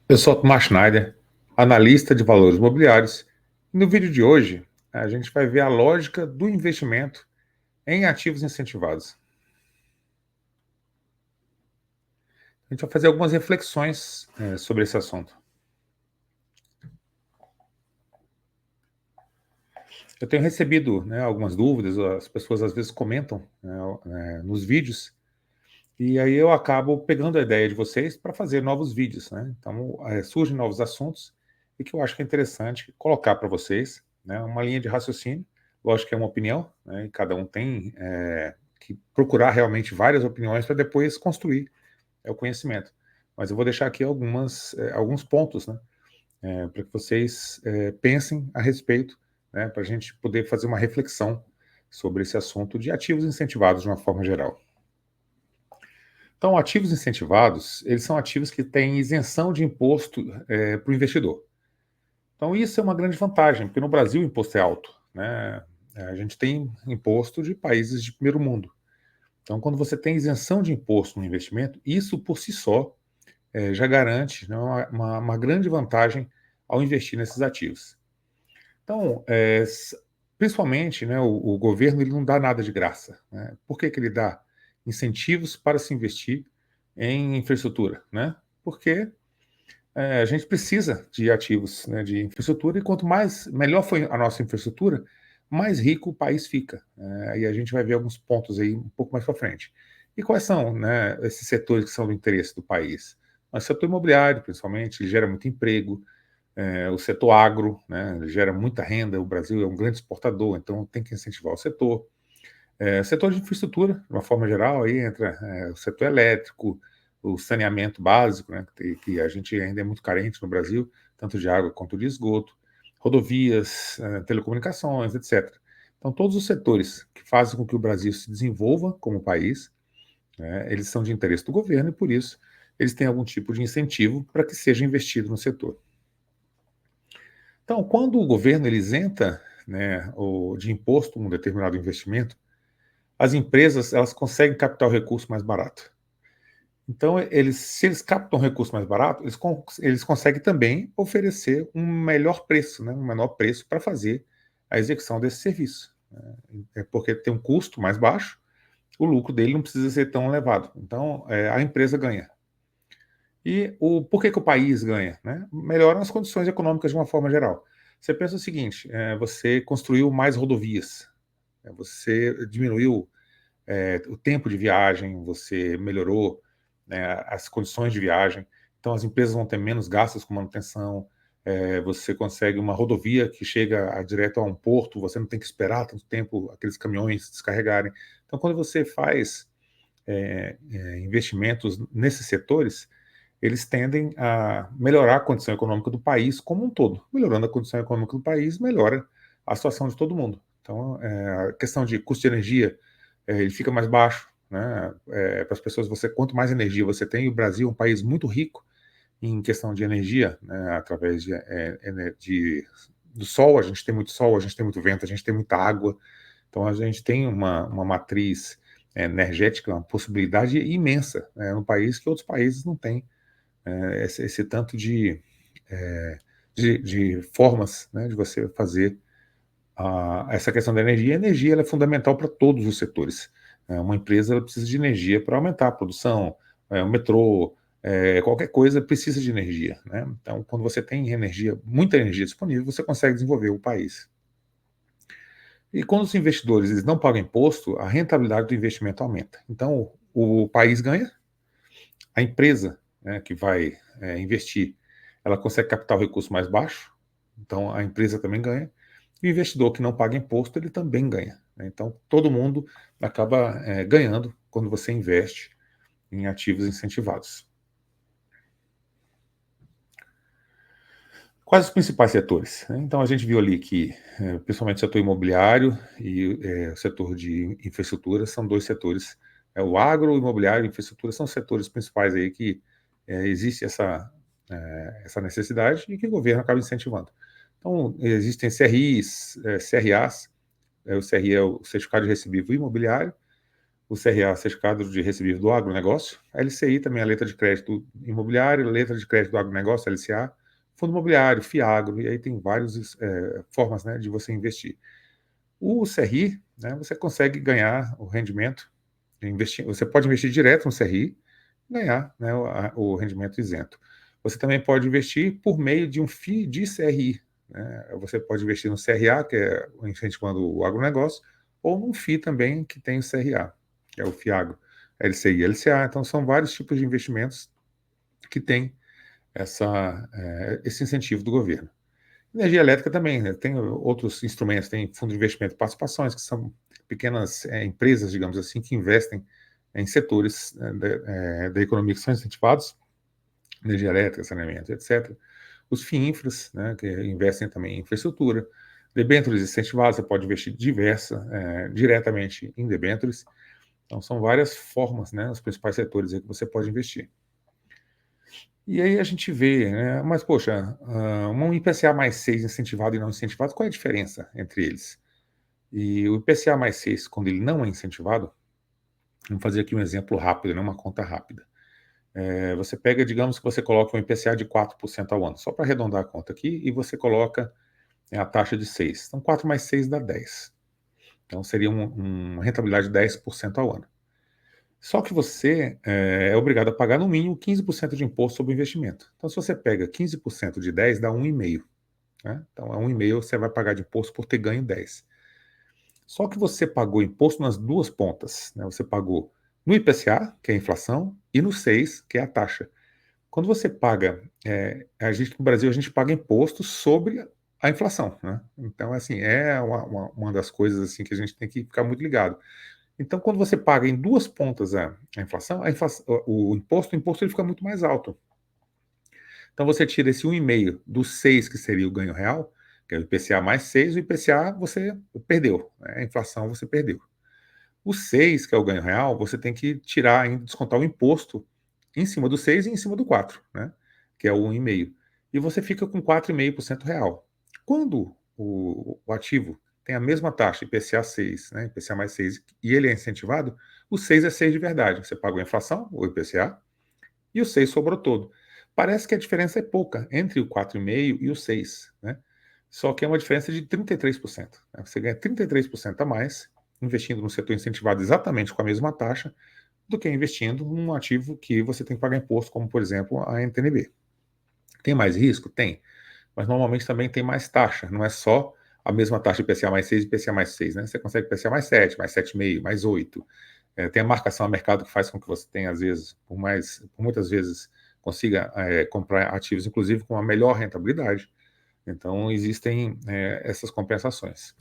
Eu sou Tomás Schneider, analista de valores imobiliários, e no vídeo de hoje a gente vai ver a lógica do investimento em ativos incentivados. A gente vai fazer algumas reflexões sobre esse assunto. Eu tenho recebido algumas dúvidas, as pessoas às vezes comentam nos vídeos, e aí eu acabo pegando a ideia de vocês para fazer novos vídeos, né? Então surgem novos assuntos e que eu acho que é interessante colocar para vocês, né, uma linha de raciocínio. Lógico que é uma opinião, né, e cada um tem que procurar realmente várias opiniões para depois construir o conhecimento. Mas eu vou deixar aqui alguns pontos, né, para que vocês pensem a respeito, né, para a gente poder fazer uma reflexão sobre esse assunto de ativos incentivados de uma forma geral. Então, ativos incentivados, eles são ativos que têm isenção de imposto para o investidor. Então, isso é uma grande vantagem, porque no Brasil o imposto é alto, né? A gente tem imposto de países de primeiro mundo. Então, quando você tem isenção de imposto no investimento, isso por si só já garante, né, uma grande vantagem ao investir nesses ativos. Então, principalmente, né, o governo ele não dá nada de graça, né? Por que que ele dá incentivos para se investir em infraestrutura, né? Porque a gente precisa de ativos, né, de infraestrutura, e quanto melhor for a nossa infraestrutura, mais rico o país fica. E a gente vai ver alguns pontos aí um pouco mais para frente. E quais são, né, esses setores que são do interesse do país? O setor imobiliário, principalmente, ele gera muito emprego. O setor agro, né, ele gera muita renda. O Brasil é um grande exportador, então tem que incentivar o setor. Setor de infraestrutura, de uma forma geral, aí entra o setor elétrico, o saneamento básico, né, que a gente ainda é muito carente no Brasil, tanto de água quanto de esgoto, rodovias, telecomunicações, etc. Então, todos os setores que fazem com que o Brasil se desenvolva como país, né, eles são de interesse do governo e, por isso, eles têm algum tipo de incentivo para que seja investido no setor. Então, quando o governo ele isenta, né, de imposto um determinado investimento, as empresas elas conseguem captar o recurso mais barato. Então, se eles captam um recurso mais barato, eles conseguem também oferecer um melhor preço, né, um menor preço para fazer a execução desse serviço. Porque tem um custo mais baixo, o lucro dele não precisa ser tão elevado. Então, a empresa ganha. E por que que o país ganha? Né? Melhoram as condições econômicas de uma forma geral. Você pensa o seguinte, você construiu mais rodovias, você diminuiu o tempo de viagem, você melhorou, né, as condições de viagem, então as empresas vão ter menos gastos com manutenção, você consegue uma rodovia que chega direto a um porto, você não tem que esperar tanto tempo aqueles caminhões descarregarem. Então, quando você faz investimentos nesses setores, eles tendem a melhorar a condição econômica do país como um todo. Melhorando a condição econômica do país, melhora a situação de todo mundo. Então, a questão de custo de energia, ele fica mais baixo, né? Para as pessoas, quanto mais energia você tem, e o Brasil é um país muito rico em questão de energia, né? Através do sol, a gente tem muito sol, a gente tem muito vento, a gente tem muita água, então a gente tem uma matriz energética, uma possibilidade imensa, né, no país que outros países não têm esse tanto de formas, né, de você fazer essa questão da energia. A energia ela é fundamental para todos os setores. Uma empresa ela precisa de energia para aumentar a produção, o metrô, qualquer coisa precisa de energia, né? Então, quando você tem energia, muita energia disponível, você consegue desenvolver o país. E quando os investidores eles não pagam imposto, a rentabilidade do investimento aumenta. Então, o país ganha, a empresa, né, que vai investir, ela consegue captar o recurso mais baixo, então a empresa também ganha, e o investidor que não paga imposto, ele também ganha, né? Então, todo mundo acaba ganhando quando você investe em ativos incentivados. Quais os principais setores? Então, a gente viu ali que, principalmente o setor imobiliário e o setor de infraestrutura são dois setores. O agro, o imobiliário e infraestrutura são os setores principais aí que existe essa necessidade e que o governo acaba incentivando. Então, existem CRIs, CRAs, o CRI é o Certificado de Recebível Imobiliário, o CRA, Certificado de Recebível do Agronegócio, a LCI também, a Letra de Crédito Imobiliário, Letra de Crédito do Agronegócio, LCA, Fundo Imobiliário, FIAGRO, e aí tem várias formas, né, de você investir. O CRI, né, você consegue ganhar o rendimento, você pode investir direto no CRI, ganhar, né, o rendimento isento. Você também pode investir por meio de um FII de CRI, né? Você pode investir no CRA, que é incentivando o agronegócio, ou num FII também que tem o CRA, que é o FIAGRO, LCI e LCA. Então, são vários tipos de investimentos que têm esse incentivo do governo. Energia elétrica também, né? Tem outros instrumentos, tem fundo de investimento de participações, que são pequenas empresas, digamos assim, que investem em setores da economia que são incentivados, energia elétrica, saneamento, etc. Os FIINFRAs, né, que investem também em infraestrutura, debêntures incentivadas, você pode investir diretamente em debêntures. Então, são várias formas, né, os principais setores aí que você pode investir. E aí a gente vê, né, mas poxa, um IPCA mais 6 incentivado e não incentivado, qual é a diferença entre eles? E o IPCA mais 6, quando ele não é incentivado, vamos fazer aqui um exemplo rápido, né, uma conta rápida. Você pega, digamos que você coloca um IPCA de 4% ao ano, só para arredondar a conta aqui, e você coloca a taxa de 6. Então, 4 mais 6 dá 10. Então, seria uma rentabilidade de 10% ao ano. Só que você é obrigado a pagar no mínimo 15% de imposto sobre o investimento. Então, se você pega 15% de 10, dá 1,5. Né? Então, a 1,5 você vai pagar de imposto por ter ganho 10. Só que você pagou imposto nas duas pontas. Né? Você pagou no IPCA, que é a inflação, e no 6, que é a taxa. Quando você paga, no Brasil a gente paga imposto sobre a inflação, né? Então, assim, é uma das coisas assim que a gente tem que ficar muito ligado. Então, quando você paga em duas pontas o imposto ele fica muito mais alto. Então, você tira esse 1,5 do 6, que seria o ganho real, que é o IPCA mais 6, o IPCA você perdeu, né? A inflação você perdeu. O 6, que é o ganho real, você tem que tirar ainda, descontar o imposto em cima do 6 e em cima do 4, né? Que é o 1,5. E você fica com 4,5% real. Quando o ativo tem a mesma taxa, IPCA 6, né? IPCA mais 6, e ele é incentivado, o 6 é 6 de verdade. Você pagou a inflação, o IPCA, e o 6 sobrou todo. Parece que a diferença é pouca entre o 4,5 e o 6, né? Só que é uma diferença de 33%. Né? Você ganha 33% a mais investindo no setor incentivado exatamente com a mesma taxa do que investindo num ativo que você tem que pagar imposto, como, por exemplo, a NTNB. Tem mais risco? Tem. Mas normalmente também tem mais taxa. Não é só a mesma taxa de IPCA mais 6 e IPCA mais 6, né? Você consegue IPCA mais 7, mais 7,5, mais 8. Tem a marcação a mercado que faz com que você tenha, às vezes, por muitas vezes, consiga comprar ativos, inclusive, com uma melhor rentabilidade. Então, existem essas compensações.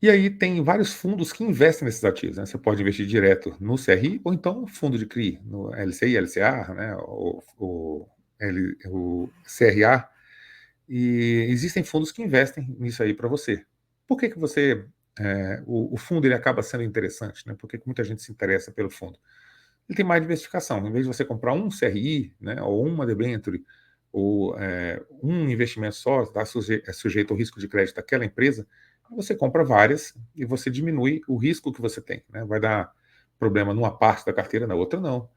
E aí tem vários fundos que investem nesses ativos, né? Você pode investir direto no CRI ou então no fundo de CRI, no LCI, LCA, né? O CRA. E existem fundos que investem nisso aí para você. Por que você... o fundo ele acaba sendo interessante, né? Por que muita gente se interessa pelo fundo? Ele tem mais diversificação. Em vez de você comprar um CRI, né, ou uma debênture, ou um investimento só, sujeito ao risco de crédito daquela empresa, você compra várias e você diminui o risco que você tem. Né? Vai dar problema numa parte da carteira, na outra não.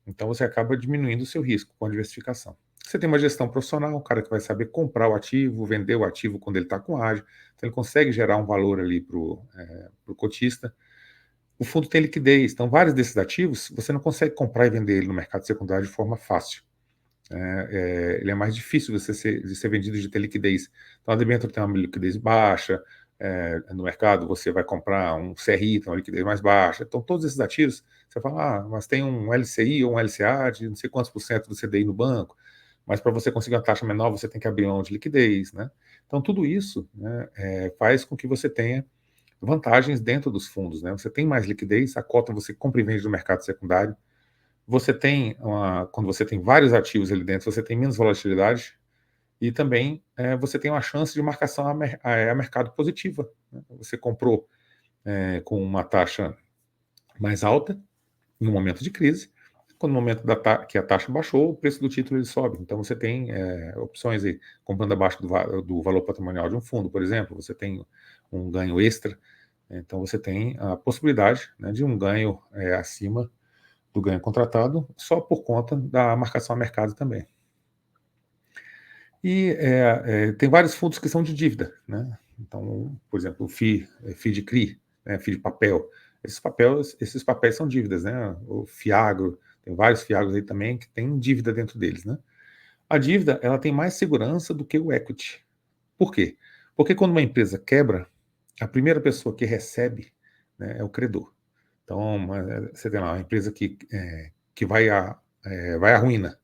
Então você acaba diminuindo o seu risco com a diversificação. Você tem uma gestão profissional, um cara que vai saber comprar o ativo, vender o ativo quando ele está com ágio, então ele consegue gerar um valor ali para o cotista. O fundo tem liquidez, então vários desses ativos você não consegue comprar e vender ele no mercado secundário de forma fácil. Ele é mais difícil de ser vendido de ter liquidez. Então a debênture tem uma liquidez baixa, no mercado você vai comprar um CRI, tem uma liquidez mais baixa. Então todos esses ativos, você fala, mas tem um LCI ou um LCA de não sei quantos por cento do CDI no banco, mas para você conseguir uma taxa menor você tem que abrir mão de liquidez, né? Então tudo isso, né, faz com que você tenha vantagens dentro dos fundos, né? Você tem mais liquidez, a cota você compra e vende no mercado secundário. Você tem, quando você tem vários ativos ali dentro, você tem menos volatilidade e também você tem uma chance de marcação a mercado positiva. Né? Você comprou com uma taxa mais alta no momento de crise, quando no momento que a taxa baixou, o preço do título ele sobe. Então você tem opções aí, comprando abaixo do valor patrimonial de um fundo, por exemplo, você tem um ganho extra. Então, você tem a possibilidade, né, de um ganho acima do ganho contratado, só por conta da marcação a mercado também. E tem vários fundos que são de dívida, né? Então, por exemplo, o FII de CRI, né, FII de papel. Esses papéis são dívidas, né? O FIAGRO, tem vários FIAGROs aí também que tem dívida dentro deles, né? A dívida, ela tem mais segurança do que o equity. Por quê? Porque quando uma empresa quebra, a primeira pessoa que recebe, né, é o credor. Então, você tem lá uma empresa que vai à ruína.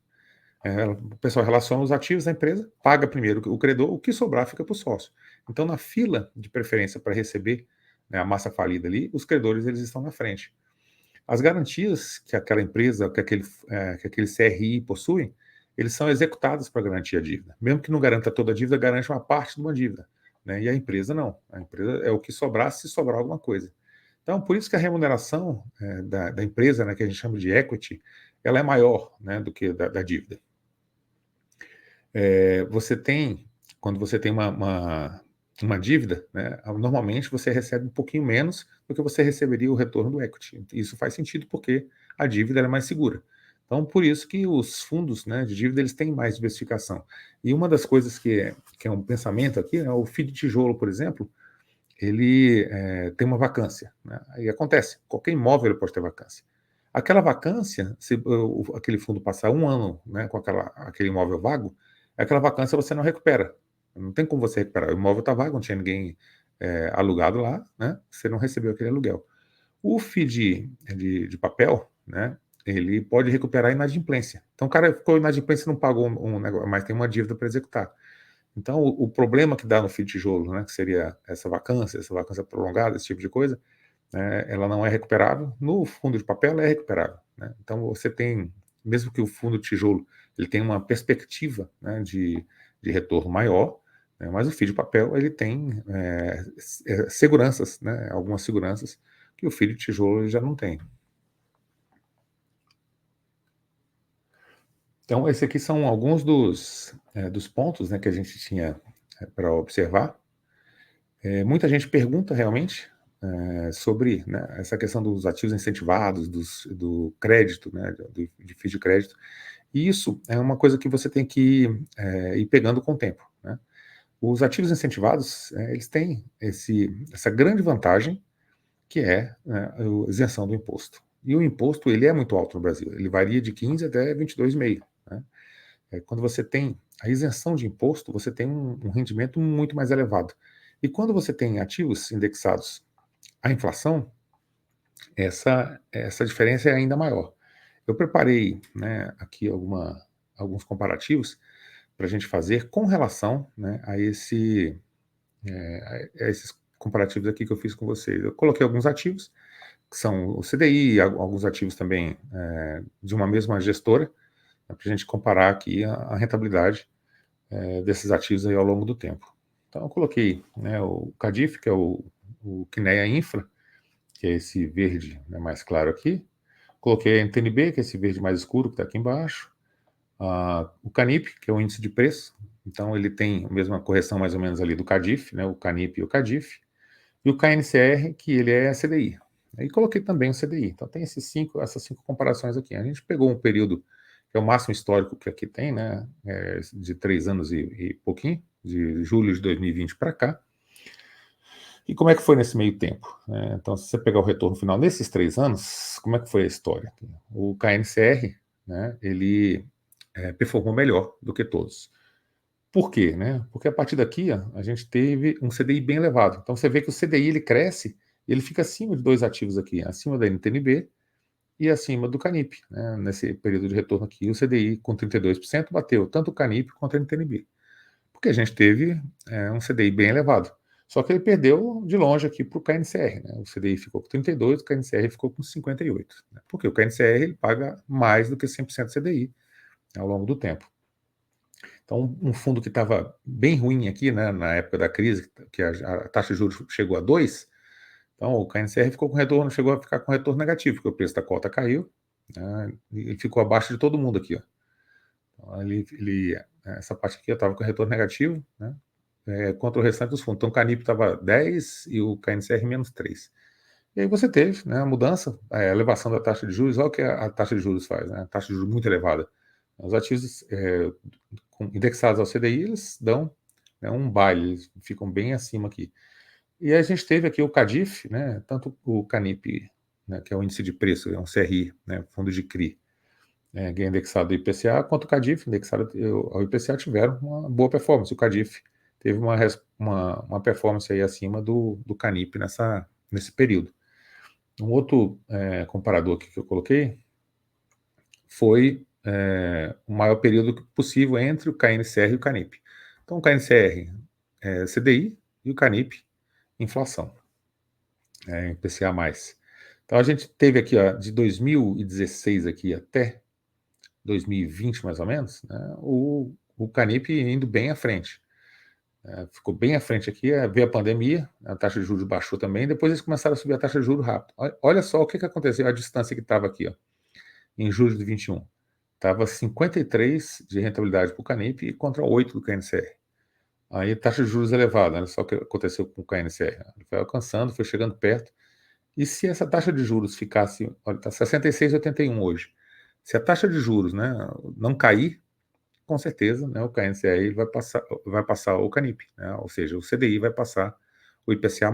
O pessoal relaciona os ativos da empresa, paga primeiro o credor, o que sobrar fica para o sócio. Então, na fila de preferência para receber, né, a massa falida ali, os credores eles estão na frente. As garantias que aquela empresa, que aquele CRI possui, eles são executados para garantir a dívida. Mesmo que não garanta toda a dívida, garante uma parte de uma dívida. Né? E a empresa não. A empresa é o que sobrar se sobrar alguma coisa. Então, por isso que a remuneração da empresa, né, que a gente chama de equity, ela é maior, né, do que da dívida. Quando você tem uma dívida, né, normalmente você recebe um pouquinho menos do que você receberia o retorno do equity. Isso faz sentido porque a dívida é mais segura. Então, por isso que os fundos, né, de dívida eles têm mais diversificação. E uma das coisas que é um pensamento aqui, né, o FII de tijolo, por exemplo, ele tem uma vacância. Né? Aí acontece, qualquer imóvel pode ter vacância. Aquela vacância, se aquele fundo passar um ano, né, com aquele imóvel vago, aquela vacância você não recupera. Não tem como você recuperar. O imóvel está vago, não tinha ninguém alugado lá, né? Você não recebeu aquele aluguel. O FII de papel, né? Ele pode recuperar a inadimplência. Então o cara ficou inadimplência e não pagou um negócio, mas tem uma dívida para executar. Então o problema que dá no FII de tijolo, né? Que seria essa vacância prolongada, esse tipo de coisa, né, ela não é recuperável. No fundo de papel, ela é recuperável. Né? Então, você tem, mesmo que o fundo de tijolo ele tenha uma perspectiva, né, de retorno maior, né, mas o FII de papel ele tem seguranças, né, algumas seguranças que o FII de tijolo ele já não tem. Então, esses aqui são alguns dos pontos, né, que a gente tinha para observar. Muita gente pergunta realmente sobre, né, essa questão dos ativos incentivados, do crédito, né, de FII de crédito. E isso é uma coisa que você tem que ir pegando com o tempo. Né? Os ativos incentivados, eles têm essa grande vantagem, que é, né, a isenção do imposto. E o imposto ele é muito alto no Brasil, ele varia de 15% até 22,5%. Né? Quando você tem a isenção de imposto, você tem um rendimento muito mais elevado. E quando você tem ativos indexados à inflação, essa diferença é ainda maior. Eu preparei, né, aqui alguns comparativos para a gente fazer com relação, né, a esses comparativos aqui que eu fiz com vocês. Eu coloquei alguns ativos, que são o CDI, alguns ativos também de uma mesma gestora, né, para a gente comparar aqui a rentabilidade desses ativos aí ao longo do tempo. Então, eu coloquei, né, o CADIF, que é o Kinea Infra, que é esse verde, né, mais claro aqui. Coloquei a NTNB, que é esse verde mais escuro que está aqui embaixo. O Canip, que é o índice de preço. Então, ele tem a mesma correção mais ou menos ali do CADIF, né, o Canip e o CADIF. E o KNCR, que ele é a CDI. E coloquei também o CDI. Então, tem essas cinco comparações aqui. A gente pegou um período que é o máximo histórico que aqui tem, né, de 3 anos e pouquinho, de julho de 2020 para cá. E como é que foi nesse meio tempo? Então, se você pegar o retorno final nesses 3 anos, como é que foi a história? O KNCR, né, ele performou melhor do que todos. Por quê? Né? Porque a partir daqui a gente teve um CDI bem elevado. Então, você vê que o CDI ele cresce, ele fica acima de dois ativos aqui, acima da NTNB e acima do Canip. Né? Nesse período de retorno aqui, o CDI com 32% bateu tanto o Canip quanto a NTNB. Porque a gente teve um CDI bem elevado. Só que ele perdeu de longe aqui para o KNCR. Né? O CDI ficou com 32%, o KNCR ficou com 58%. Né? Porque o KNCR ele paga mais do que 100% CDI, né, ao longo do tempo. Então, um fundo que estava bem ruim aqui, né, na época da crise, que a taxa de juros chegou a 2%, então o KNCR ficou com retorno, chegou a ficar com retorno negativo, porque o preço da cota caiu, né, ele ficou abaixo de todo mundo aqui. Ó. Então, essa parte aqui estava com retorno negativo, né, contra o restante dos fundos. Então o Canip estava 10 e o KNCR menos 3. E aí você teve, né, a mudança, a elevação da taxa de juros. Olha o que a taxa de juros faz, né? A taxa de juros muito elevada. Os ativos indexados ao CDI, eles dão, né, um baile, eles ficam bem acima aqui. E aí a gente teve aqui o CADIF, né, tanto o Canip, né, que é o índice de preço, é um CRI, né, fundo de CRI, que é indexado ao IPCA, quanto o CADIF, indexado ao IPCA, tiveram uma boa performance. O CADIF teve uma performance aí acima do Canip nesse período. Um outro comparador aqui que eu coloquei foi o maior período possível entre o KNCR e o Canip. Então, o KNCR é CDI e o Canip, inflação, IPCA+. Então, a gente teve aqui, ó, de 2016 aqui até 2020, mais ou menos, né, o Canip indo bem à frente. Ficou bem à frente aqui, veio a pandemia, a taxa de juros baixou também, depois eles começaram a subir a taxa de juros rápido. Olha só o que aconteceu, a distância que estava aqui, ó, em julho de 21. Estava 53 de rentabilidade para o Canip contra 8 do KNCR. Aí taxa de juros elevada, olha só o que aconteceu com o KNCR. Ele foi alcançando, foi chegando perto. E se essa taxa de juros ficasse, olha, está 66,81 hoje. Se a taxa de juros, né, não cair, com certeza, né, o KNCR vai passar o Canip, né, ou seja, o CDI vai passar o IPCA+.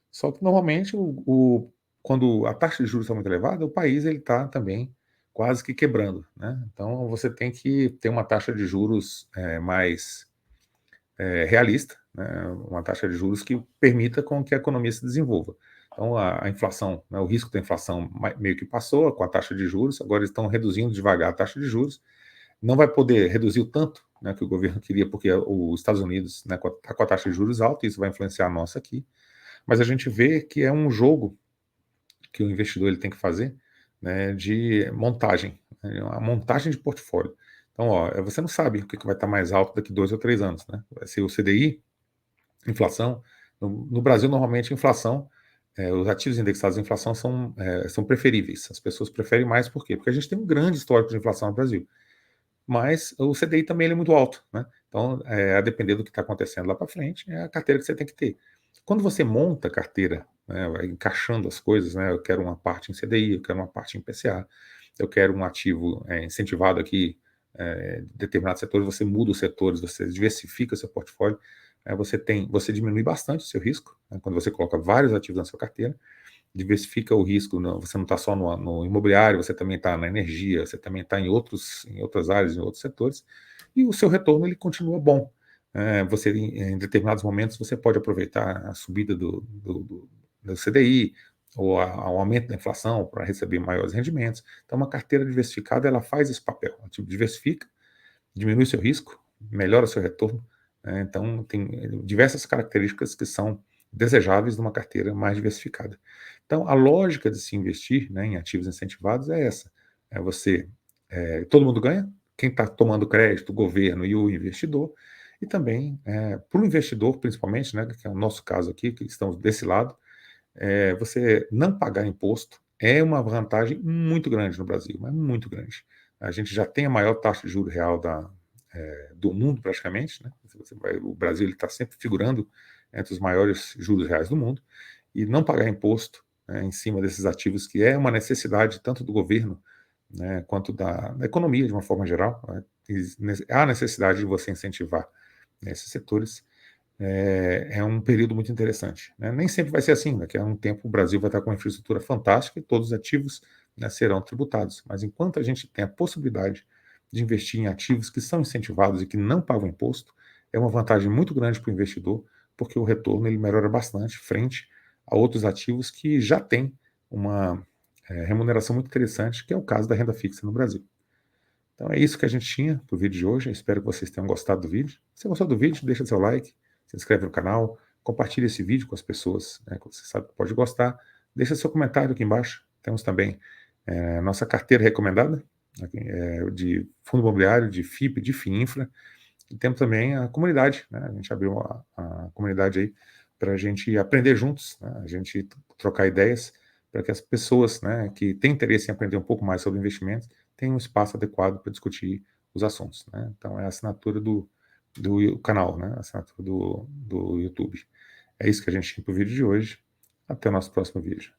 Só que normalmente, quando a taxa de juros está muito elevada, o país está também quase que quebrando, né? Então você tem que ter uma taxa de juros mais realista, né, uma taxa de juros que permita com que a economia se desenvolva. Então a inflação, né, o risco da inflação meio que passou com a taxa de juros, agora eles estão reduzindo devagar a taxa de juros. Não vai poder reduzir o tanto, né, que o governo queria, porque os Estados Unidos, né, está com a taxa de juros alta, e isso vai influenciar a nossa aqui. Mas a gente vê que é um jogo que o investidor ele tem que fazer, né, de montagem, né, a montagem de portfólio. Então, ó, você não sabe o que vai estar mais alto daqui 2 ou 3 anos, né? Vai ser o CDI, inflação. No Brasil, normalmente, inflação, os ativos indexados à inflação são preferíveis. As pessoas preferem mais, por quê? Porque a gente tem um grande histórico de inflação no Brasil. Mas o CDI também ele é muito alto, né? Então, a depender do que está acontecendo lá para frente, é a carteira que você tem que ter. Quando você monta a carteira, né, vai encaixando as coisas, né? Eu quero uma parte em CDI, eu quero uma parte em PCA, eu quero um ativo incentivado aqui, determinados setores, você muda os setores, você diversifica o seu portfólio, você diminui bastante o seu risco, né, quando você coloca vários ativos na sua carteira, diversifica o risco, você não está só no imobiliário, você também está na energia, você também está em outras áreas, em outros setores, e o seu retorno ele continua bom. Você, em determinados momentos, você pode aproveitar a subida do CDI, ou o aumento da inflação para receber maiores rendimentos. Então, uma carteira diversificada, ela faz esse papel, ela diversifica, diminui seu risco, melhora seu retorno, né? Então, tem diversas características que são desejáveis numa carteira mais diversificada. Então, a lógica de se investir, né, em ativos incentivados é essa. Todo mundo ganha, quem está tomando crédito, o governo e o investidor, e também, para o investidor, principalmente, né, que é o nosso caso aqui, que estamos desse lado, você não pagar imposto é uma vantagem muito grande no Brasil, mas muito grande. A gente já tem a maior taxa de juros real do mundo, praticamente, né? O Brasil está sempre figurando entre os maiores juros reais do mundo, e não pagar imposto, né, em cima desses ativos, que é uma necessidade tanto do governo, né, quanto da economia de uma forma geral, né? Há necessidade de você incentivar, né, esses setores. É um período muito interessante, né? Nem sempre vai ser assim, daqui a um tempo o Brasil vai estar com uma infraestrutura fantástica e todos os ativos, né, serão tributados, mas enquanto a gente tem a possibilidade de investir em ativos que são incentivados e que não pagam imposto, é uma vantagem muito grande para o investidor, porque o retorno ele melhora bastante frente a outros ativos que já têm uma remuneração muito interessante, que é o caso da renda fixa no Brasil. Então é isso que a gente tinha para o vídeo de hoje. Eu espero que vocês tenham gostado do vídeo. Se gostou do vídeo, deixa seu like, se inscreve no canal, compartilhe esse vídeo com as pessoas, né, que você sabe que pode gostar. Deixa seu comentário aqui embaixo. Temos também nossa carteira recomendada, aqui, de fundo imobiliário, de FIP, de FIINFRA. E temos também a comunidade, né? A gente abriu a comunidade aí para a gente aprender juntos, né? A gente trocar ideias para que as pessoas, né, que têm interesse em aprender um pouco mais sobre investimentos tenham um espaço adequado para discutir os assuntos, né? Então é a assinatura do canal, né? Assinatura do YouTube. É isso que a gente tinha para o vídeo de hoje. Até o nosso próximo vídeo.